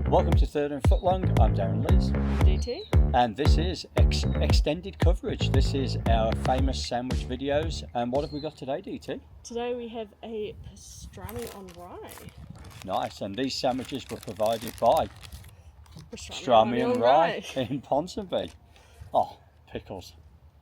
Welcome to Third and Footlong. I'm Darran DT. and this is extended coverage. This is our famous sandwich videos. And what have we got today, DT? Today we have a pastrami on rye. Nice, and these sandwiches were provided by Pastrami and Rye in Ponsonby. Oh, pickles.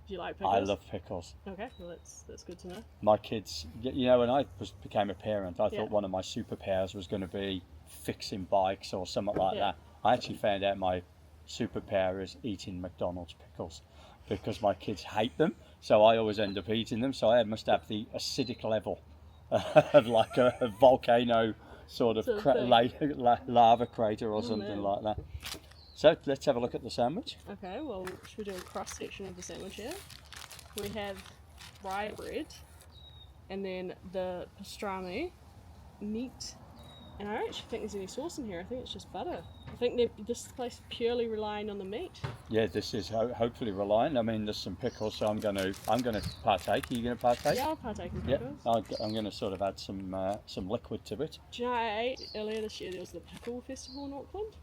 Do you like pickles? I love pickles. Okay, well that's good to know. My kids, you know, when I became a parent, I thought one of my superpowers was going to be fixing bikes or something like that. I actually found out my superpower is eating McDonald's pickles because my kids hate them, so I always end up eating them. So I must have the acidic level of like a volcano sort of lava crater or something like that. So let's have a look at the sandwich. Okay, well, should we do a cross section of the sandwich here? We have rye bread, and then the pastrami, meat, and I don't actually think there's any sauce in here. I think it's just butter. I think this place purely relying on the meat. Yeah, this is hopefully relying. I mean, there's some pickles, so I'm gonna partake. Are you gonna partake? Yeah, I'll partake in pickles. I'm gonna sort of add some liquid to it. Do you know I ate earlier this year? There was the pickle festival in Auckland.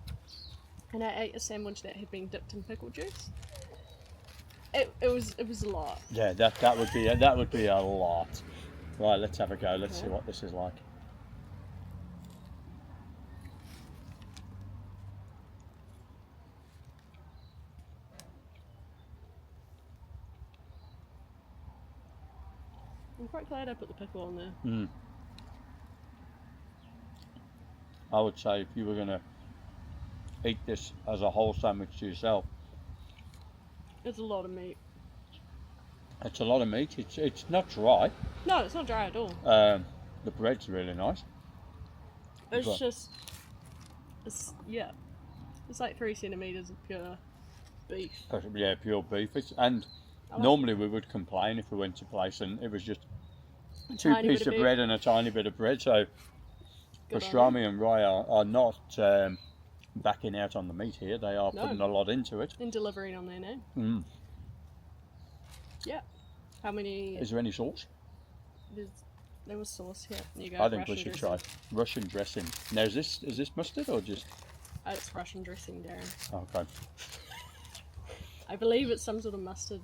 And I ate a sandwich that had been dipped in pickle juice. It was a lot. Yeah, that would be a lot. Right, let's have a go. Let's see what this is like. I'm quite glad I put the pickle on there. I would say if you were gonna eat this as a whole sandwich to yourself, it's a lot of meat. It's a lot of meat. It's not dry. No, it's not dry at all. The bread's really nice. It's like 3 centimeters of pure beef. Yeah, pure beef. Normally we would complain if we went to a place and it was just two pieces of bread and a tiny bit of bread. So Pastrami and Rye are not backing out on the meat here. They are putting a lot into it. And delivering on their name. Yeah. How many... Is there any sauce? There was sauce here. You go. I think we should try Russian dressing. Now is this mustard or just... it's Russian dressing, Darran. Okay. I believe it's some sort of mustard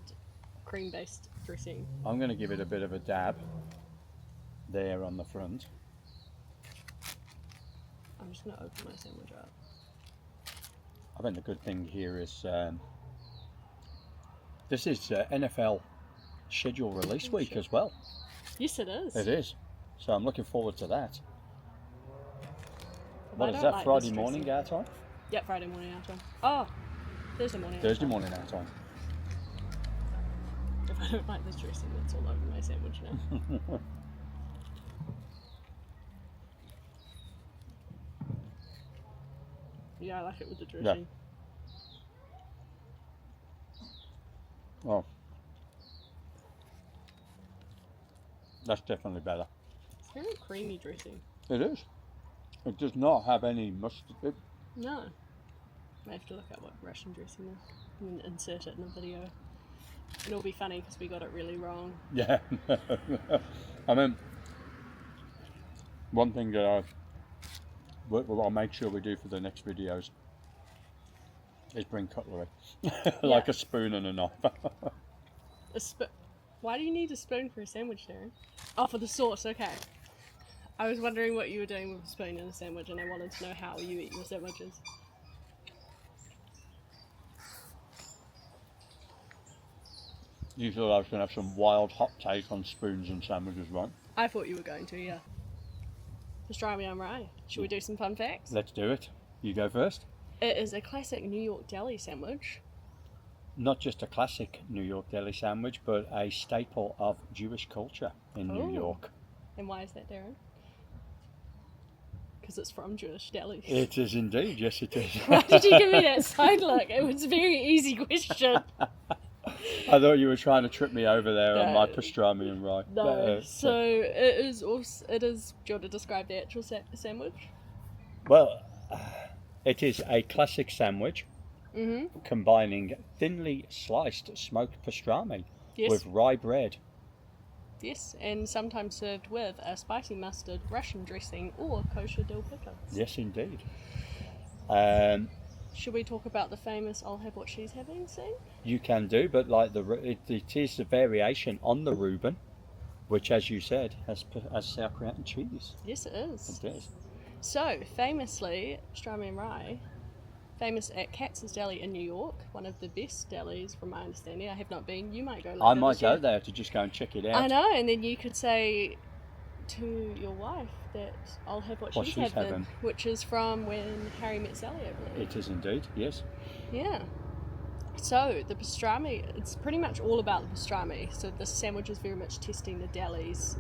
cream-based dressing. I'm going to give it a bit of a dab there on the front. I'm just going to open my sandwich up. I think the good thing here is this is NFL schedule release week as well. Yes, it is. It is. So I'm looking forward to that. What is that, Friday morning our time? Yep, Friday morning our time. Oh, Thursday morning our time. If I don't like this dressing, that's all over my sandwich now. Yeah, I like it with the dressing. Yeah. Oh. That's definitely better. It's very creamy dressing. It is. It does not have any mustard. No. I have to look up what Russian dressing is and insert it in the video. And it'll be funny because we got it really wrong. Yeah. I mean, one thing that I'll make sure we do for the next videos is bring cutlery. Like a spoon and a knife. Why do you need a spoon for a sandwich, Darran? Oh, for the sauce, okay. I was wondering what you were doing with a spoon in a sandwich and I wanted to know how you eat your sandwiches. You thought I was going to have some wild hot take on spoons and sandwiches, right? I thought you were going to, yeah. Pastrami on Rye. Should we do some fun facts? Let's do it. You go first. It is a classic New York deli sandwich. Not just a classic New York deli sandwich, but a staple of Jewish culture in New York. And why is that, Darran? Because it's from Jewish Deli. It is indeed, yes it is. Why did you give me that side look? It was a very easy question. I thought you were trying to trip me over there on my pastrami and rye. No, so it is also, do you want to describe the actual sandwich? Well, it is a classic sandwich combining thinly sliced smoked pastrami with rye bread. Yes, and sometimes served with a spicy mustard, Russian dressing, or kosher dill pickles. Yes, indeed. Should we talk about the famous "I'll have what she's having" scene? You can do, but like it is a variation on the Reuben, which, as you said, has sauerkraut and cheese. Yes, it is. It does. So, famously, pastrami and rye, famous at Katz's Deli in New York, one of the best delis from my understanding. I have not been. You might go later I might this year. go there to just go and check it out. I know, and then you could say to your wife that I'll have what she's having, which is from When Harry Met Sally, I believe. It is indeed, yes. Yeah. So, the pastrami, it's pretty much all about the pastrami. So, the sandwich is very much testing the deli's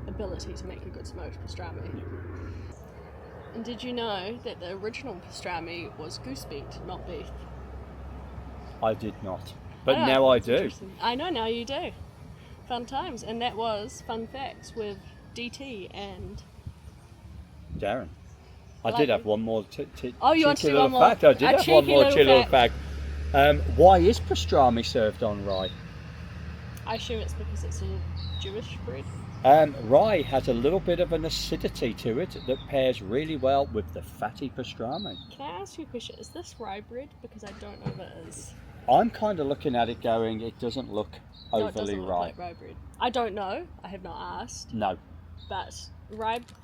ability to make a good smoked pastrami. Yeah. And did you know that the original pastrami was goose meat, not beef? I did not. But now I do. I know, now you do. Fun times. And that was Fun Facts with DT and Darran. I did have one more Oh, you want to do one more? fact. I did have one more little fact. Why is pastrami served on rye? I assume it's because it's a Jewish bread. Rye has a little bit of an acidity to it that pairs really well with the fatty pastrami. Can I ask you a question? Is this rye bread? Because I don't know if it is. I'm kind of looking at it going, it doesn't look overly it doesn't look rye. like rye bread. I don't know. I have not asked. No. But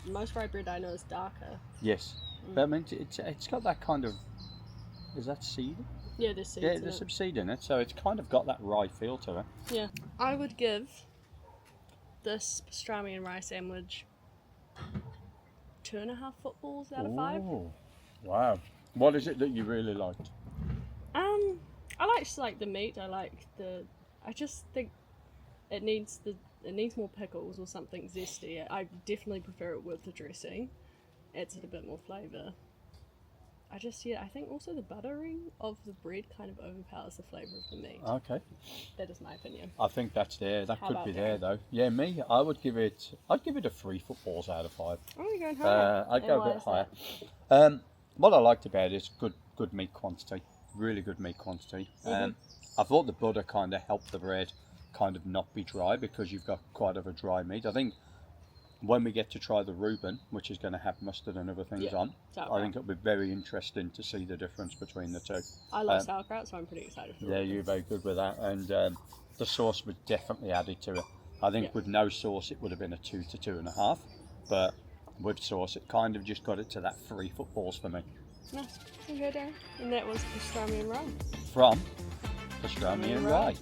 most rye bread I know is darker. Yes. But I mean, it's got that kind of, is that seed? Yeah, there's seeds Yeah, there's some seed in it, so it's kind of got that rye feel to it. Yeah. I would give this pastrami and rye sandwich 2.5 footballs out of 5. Ooh, wow. What is it that you really liked? I like the meat. I just think it needs more pickles or something zesty. I definitely prefer it with the dressing. Adds it a bit more flavour. I think also the buttering of the bread kind of overpowers the flavour of the meat. Okay. That is my opinion. I think that's there. That How could about be you? there though. Yeah, me. I'd give it a 3 footballs out of 5. Oh, you're going higher. I'd And go why a bit is higher. that? What I liked about it is good meat quantity. Really good meat quantity. I thought the butter kind of helped the bread kind of not be dry because you've got quite a dry meat. I think when we get to try the Reuben, which is going to have mustard and other things on, I think it'll be very interesting to see the difference between the two. I love sauerkraut, so I'm pretty excited for it. Yeah, you're very good with that. And the sauce was definitely added to it. I think with no sauce, it would have been a 2 to 2.5. But with sauce, it kind of just got it to that 3 footballs for me. Nice. Okay, Darren. And that was pastrami and rye. From Pastrami and Rye.